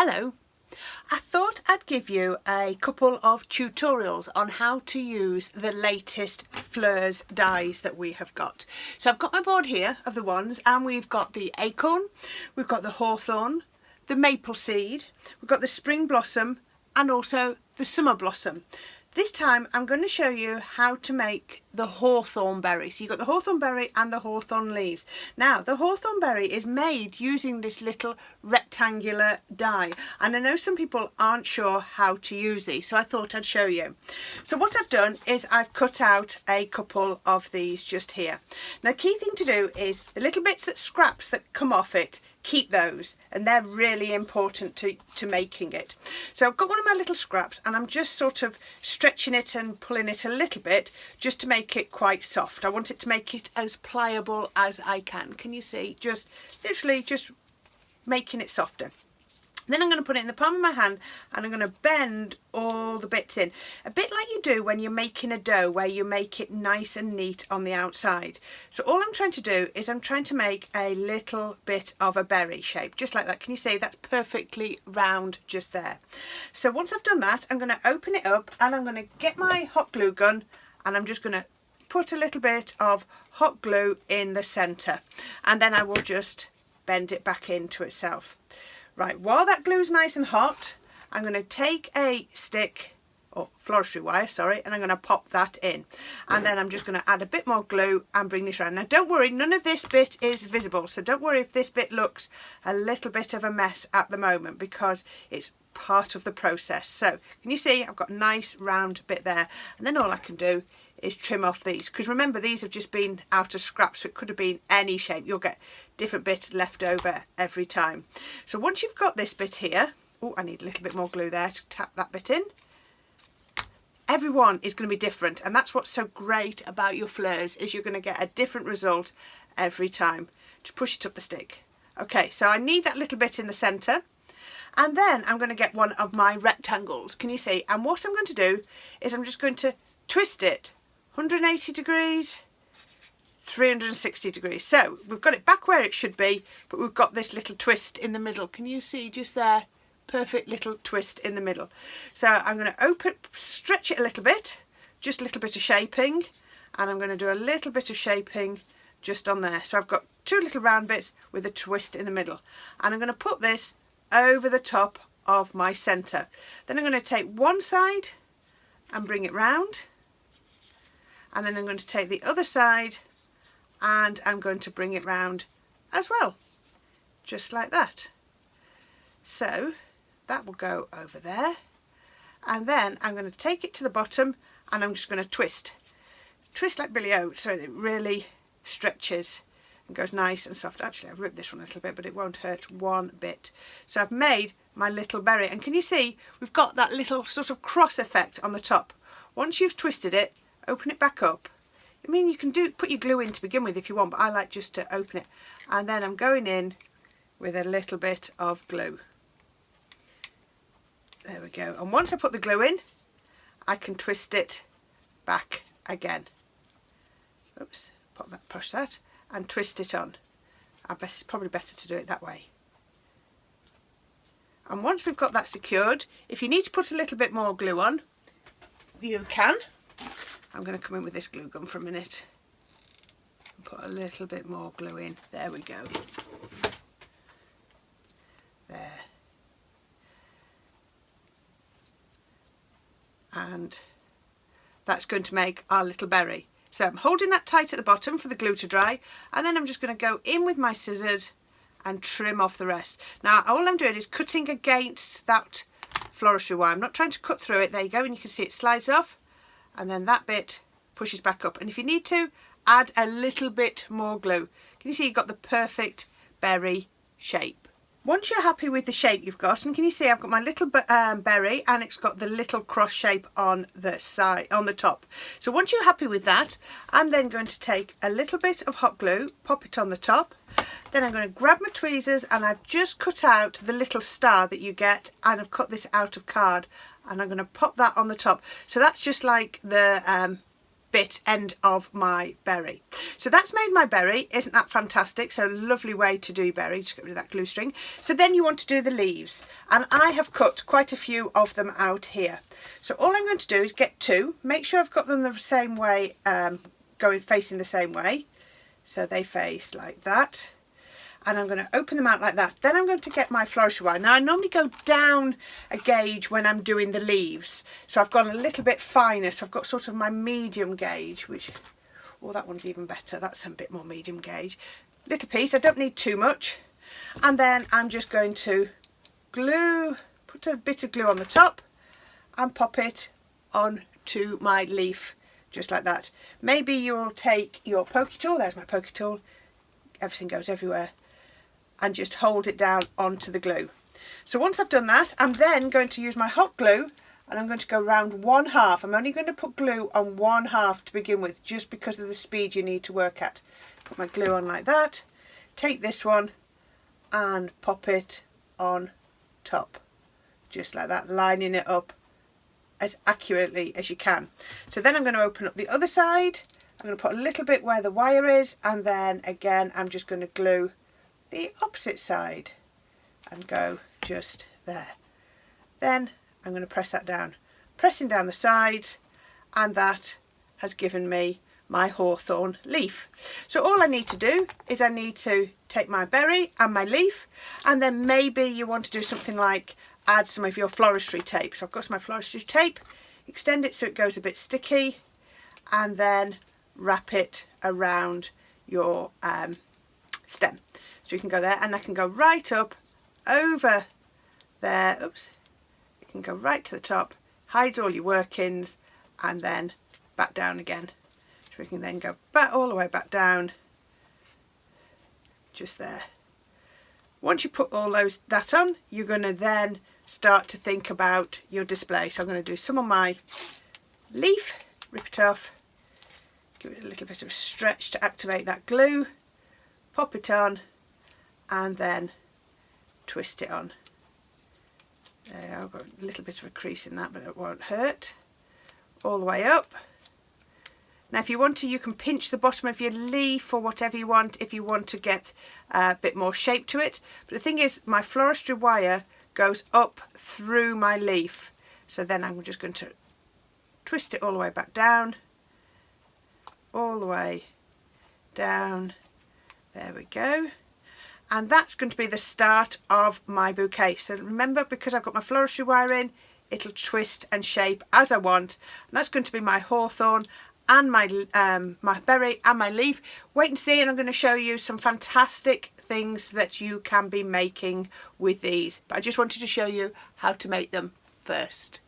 Hello. I thought I'd give you a couple of tutorials on how to use the latest Fleurs dies that we have got. So I've got my board here of the ones, and we've got the acorn, we've got the hawthorn, the maple seed, we've got the spring blossom and also the summer blossom. This time I'm going to show you how to make the hawthorn berry. So you've got the hawthorn berry and the hawthorn leaves. Now the hawthorn berry is made using this little rectangular die, and I know some people aren't sure how to use these, so I thought I'd show you. So what I've done is I've cut out a couple of these just here. Now the key thing to do is the little bits that scraps that come off it, keep those, and they're really important to making it. So I've got one of my little scraps and I'm just sort of stretching it and pulling it a little bit just to make it quite soft. I want it to make it as pliable as I can. Can you see? Just literally just making it softer. Then I'm going to put it in the palm of my hand and I'm going to bend all the bits in. A bit like you do when you're making a dough, where you make it nice and neat on the outside. So all I'm trying to do is I'm trying to make a little bit of a berry shape, just like that. Can you see? That's perfectly round just there. So once I've done that, I'm going to open it up and I'm going to get my hot glue gun and I'm just going to put a little bit of hot glue in the centre, and then I will just bend it back into itself. Right, while that glue's nice and hot, I'm going to take a stick, or floristry wire, sorry, and I'm going to pop that in. And then I'm just going to add a bit more glue and bring this around. Now don't worry, none of this bit is visible, so don't worry if this bit looks a little bit of a mess at the moment, because it's part of the process. So can you see I've got a nice round bit there, and then all I can do is trim off these, because remember these have just been out of scraps, so it could have been any shape. You'll get different bits left over every time. So once you've got this bit here, oh, I need a little bit more glue there to tap that bit in. Everyone is going to be different, and that's what's so great about your fleurs, is you're going to get a different result every time. Just push it up the stick. Okay, so I need that little bit in the centre, and then I'm going to get one of my rectangles. Can you see? And what I'm going to do is I'm just going to twist it 180 degrees, 360 degrees. So we've got it back where it should be, but we've got this little twist in the middle. Can you see just there? Perfect little twist in the middle. So I'm going to stretch it a little bit, just a little bit of shaping, and I'm going to do a little bit of shaping just on there. So I've got two little round bits with a twist in the middle, and I'm going to put this over the top of my centre. Then I'm going to take one side and bring it round, and then I'm going to take the other side and I'm going to bring it round as well, just like that. So that will go over there, and then I'm going to take it to the bottom and I'm just going to twist like Billy Oat, so it really stretches and goes nice and soft. Actually, I've ripped this one a little bit, but it won't hurt one bit. So I've made my little berry, and can you see we've got that little sort of cross effect on the top. Once you've twisted it, open it back up. I mean, you can put your glue in to begin with if you want, but I like just to open it. And then I'm going in with a little bit of glue. There we go. And once I put the glue in, I can twist it back again. Oops, push that, and twist it on. It's probably better to do it that way. And once we've got that secured, if you need to put a little bit more glue on, you can. I'm going to come in with this glue gun for a minute and put a little bit more glue in. There we go. There. And that's going to make our little berry. So I'm holding that tight at the bottom for the glue to dry, and then I'm just going to go in with my scissors and trim off the rest. Now all I'm doing is cutting against that floristry wire. I'm not trying to cut through it. There you go, and you can see it slides off, and then that bit pushes back up. And if you need to, add a little bit more glue. Can you see you've got the perfect berry shape? Once you're happy with the shape you've got, and can you see I've got my little berry, and it's got the little cross shape on the side, on the top. So once you're happy with that, I'm then going to take a little bit of hot glue, pop it on the top. Then I'm going to grab my tweezers, and I've just cut out the little star that you get, and I've cut this out of card, and I'm going to pop that on the top. So that's just like the end of my berry. So that's made my berry. Isn't that fantastic? So lovely way to do berry. Just get rid of that glue string. So then you want to do the leaves, and I have cut quite a few of them out here. So all I'm going to do is get two, make sure I've got them the same way, facing the same way, so they face like that. And I'm going to open them out like that. Then I'm going to get my floristry wire. Now I normally go down a gauge when I'm doing the leaves, so I've gone a little bit finer, so I've got sort of my medium gauge, which, oh, that one's even better, that's a bit more medium gauge. Little piece, I don't need too much. And then I'm just going to put a bit of glue on the top and pop it onto my leaf, just like that. Maybe you'll take your pokey tool, there's my pokey tool, everything goes everywhere, and just hold it down onto the glue. So once I've done that, I'm then going to use my hot glue, and I'm going to go round 1/2. I'm only going to put glue on 1/2 to begin with, just because of the speed you need to work at. Put my glue on like that, take this one and pop it on top, just like that, lining it up as accurately as you can. So then I'm going to open up the other side. I'm going to put a little bit where the wire is, and then again I'm just going to glue the opposite side and go just there. Then I'm going to press that down, pressing down the sides, and that has given me my hawthorn leaf. So all I need to do is I need to take my berry and my leaf, and then maybe you want to do something like add some of your floristry tape. So I've got some of my floristry tape, extend it so it goes a bit sticky, and then wrap it around your stem. So you can go there, and I can go right up over there. Oops. You can go right to the top, hides all your workings, and then back down again. So we can then go back all the way back down, just there. Once you put all that on, you're going to then start to think about your display. So I'm going to do some on my leaf, rip it off, give it a little bit of a stretch to activate that glue, pop it on, and then twist it on. There, I've got a little bit of a crease in that, but it won't hurt. All the way up. Now if you want to, you can pinch the bottom of your leaf or whatever you want if you want to get a bit more shape to it. But the thing is, my floristry wire goes up through my leaf. So then I'm just going to twist it all the way back down. All the way down. There we go. And that's going to be the start of my bouquet. So remember, because I've got my floristry wire in, it'll twist and shape as I want. And that's going to be my hawthorn and my berry and my leaf. Wait and see, and I'm going to show you some fantastic things that you can be making with these. But I just wanted to show you how to make them first.